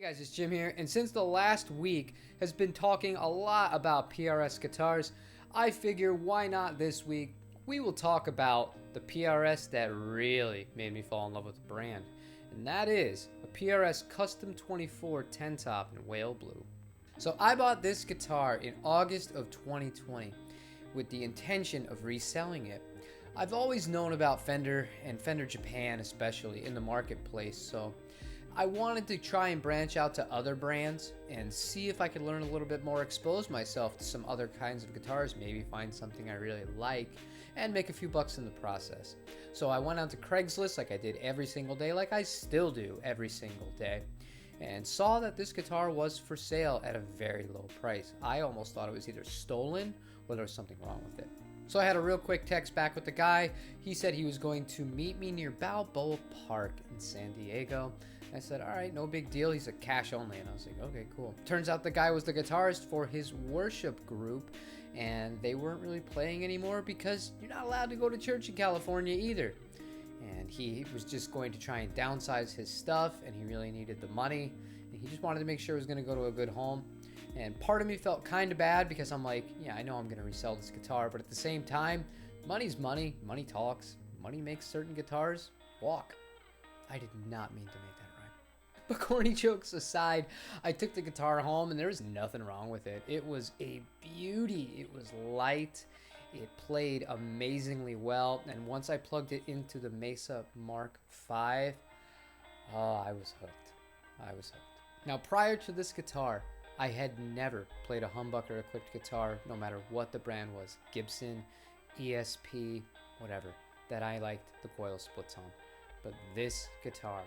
Hey guys, it's Jim here, and since the last week has been talking a lot about PRS guitars, I figure why not this week we will talk about the PRS that really made me fall in love with the brand, and that is a PRS Custom 24 10 top in whale blue. So I bought this guitar in August of 2020 with the intention of reselling it. I've always known about Fender and Fender Japan especially in the marketplace, so I wanted to try and branch out to other brands and see if I could learn a little bit more, expose myself to some other kinds of guitars, maybe find something I really like, and make a few bucks in the process. So I went out to Craigslist like I did every single day, like I still do every single day, and saw that this guitar was for sale at a very low price. I almost thought it was either stolen or there was something wrong with it. So I had a real quick text back with the guy. He said he was going to meet me near Balboa Park in San Diego. I said, all right, no big deal. He's a cash only. And I was like, okay, cool. Turns out the guy was the guitarist for his worship group, and they weren't really playing anymore because you're not allowed to go to church in California either. And he was just going to try and downsize his stuff, and he really needed the money. And he just wanted to make sure it was going to go to a good home. And part of me felt kind of bad because I'm like, yeah, I know I'm going to resell this guitar, but at the same time, money's money. Money talks. Money makes certain guitars walk. I did not mean to make that rhyme. But corny jokes aside, I took the guitar home and there was nothing wrong with it. It was a beauty. It was light. It played amazingly well. And once I plugged it into the Mesa Mark V, I was hooked. I was hooked. Now, prior to this guitar, I had never played a humbucker equipped guitar, no matter what the brand was, Gibson, ESP, whatever, that I liked the coil splits on. But this guitar,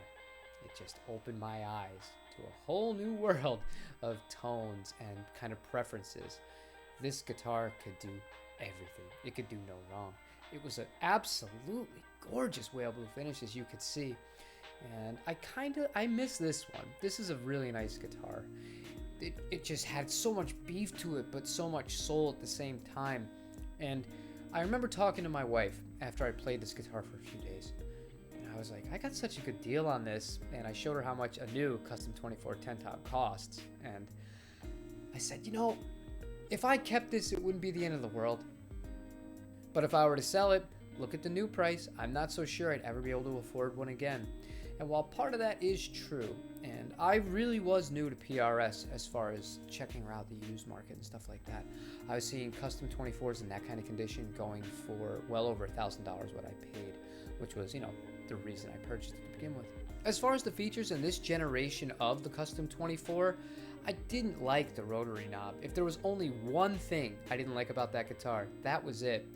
it just opened my eyes to a whole new world of tones and kind of preferences. This guitar could do everything. It could do no wrong. It was an absolutely gorgeous whale blue finish, as you could see. And I miss this one. This is a really nice guitar. It just had so much beef to it, but so much soul at the same time. And I remember talking to my wife after I played this guitar for a few days. And I was like, I got such a good deal on this. And I showed her how much a new Custom 24 10 top costs. And I said, you know, if I kept this, it wouldn't be the end of the world. But if I were to sell it, look at the new price. I'm not so sure I'd ever be able to afford one again. And while part of that is true, and I really was new to PRS as far as checking out the used market and stuff like that, I was seeing custom 24s in that kind of condition going for well over $1,000 what I paid, which was, the reason I purchased it to begin with. As far as the features in this generation of the custom 24, I didn't like the rotary knob. If there was only one thing I didn't like about that guitar, that was it.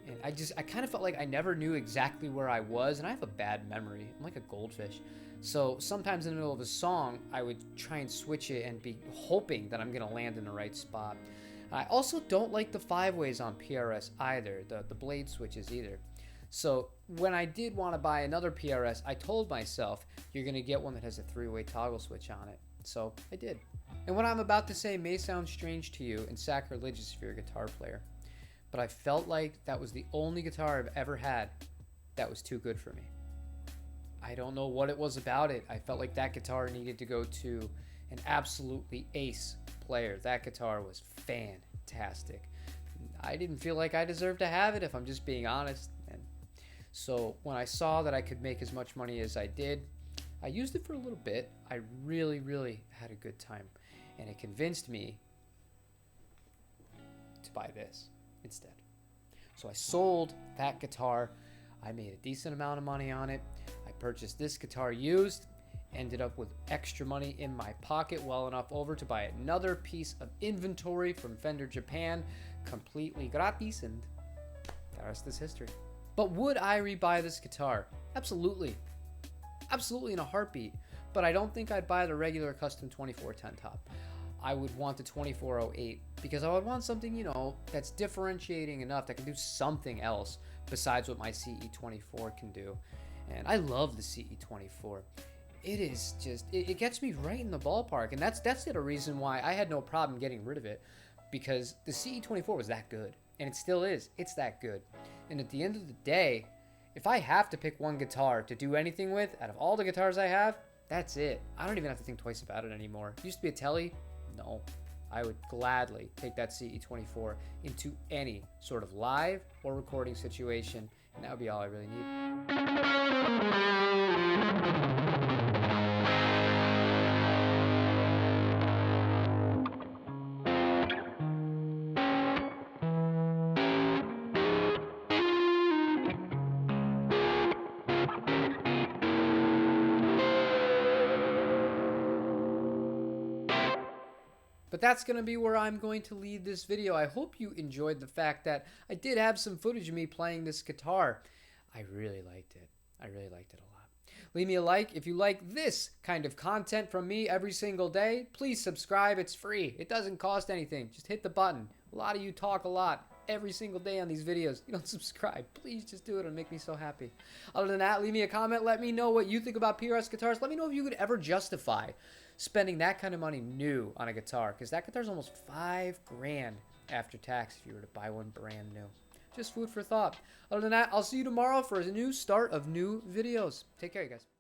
And I kind of felt like I never knew exactly where I was, and I have a bad memory. I'm like a goldfish. So sometimes in the middle of a song, I would try and switch it and be hoping that I'm going to land in the right spot. I also don't like the 5-ways on PRS either, the blade switches either. So when I did want to buy another PRS, I told myself, you're going to get one that has a 3-way toggle switch on it. So I did. And what I'm about to say may sound strange to you and sacrilegious if you're a guitar player, but I felt like that was the only guitar I've ever had that was too good for me. I don't know what it was about it. I felt like that guitar needed to go to an absolutely ace player. That guitar was fantastic. I didn't feel like I deserved to have it, if I'm just being honest. And so when I saw that I could make as much money as I did, I used it for a little bit. I really, really had a good time. And it convinced me to buy this instead. So I sold that guitar. I made a decent amount of money on it. I purchased this guitar used, ended up with extra money in my pocket, well enough over to buy another piece of inventory from Fender Japan, completely gratis, and the rest is history. But would I rebuy this guitar? Absolutely. Absolutely in a heartbeat. But I don't think I'd buy the regular custom 24 10 top. I would want the 2408 because I would want something, that's differentiating enough that can do something else besides what my CE24 can do. And I love the CE24. It is just, it gets me right in the ballpark. And that's the reason why I had no problem getting rid of it, because the CE24 was that good. And it still is. It's that good. And at the end of the day, if I have to pick one guitar to do anything with out of all the guitars I have, That's it. I don't even have to think twice about it anymore. Used to be a Tele? No. I would gladly take that CE24 into any sort of live or recording situation, and that would be all I really need. But that's going to be where I'm going to leave this video. I hope you enjoyed the fact that I did have some footage of me playing this guitar. I really liked it. I really liked it a lot. Leave me a like if you like this kind of content from me every single day. Please subscribe. It's free. It doesn't cost anything. Just hit the button. A lot of you talk a lot every single day on these videos. You don't subscribe. Please just do it. It'll make me so happy. Other than that, leave me a comment. Let me know what you think about PRS guitars. Let me know if you could ever justify spending that kind of money new on a guitar, because that guitar is almost $5,000 after tax if you were to buy one brand new. Just food for thought. Other than that, I'll see you tomorrow for a new start of new videos. Take care, you guys.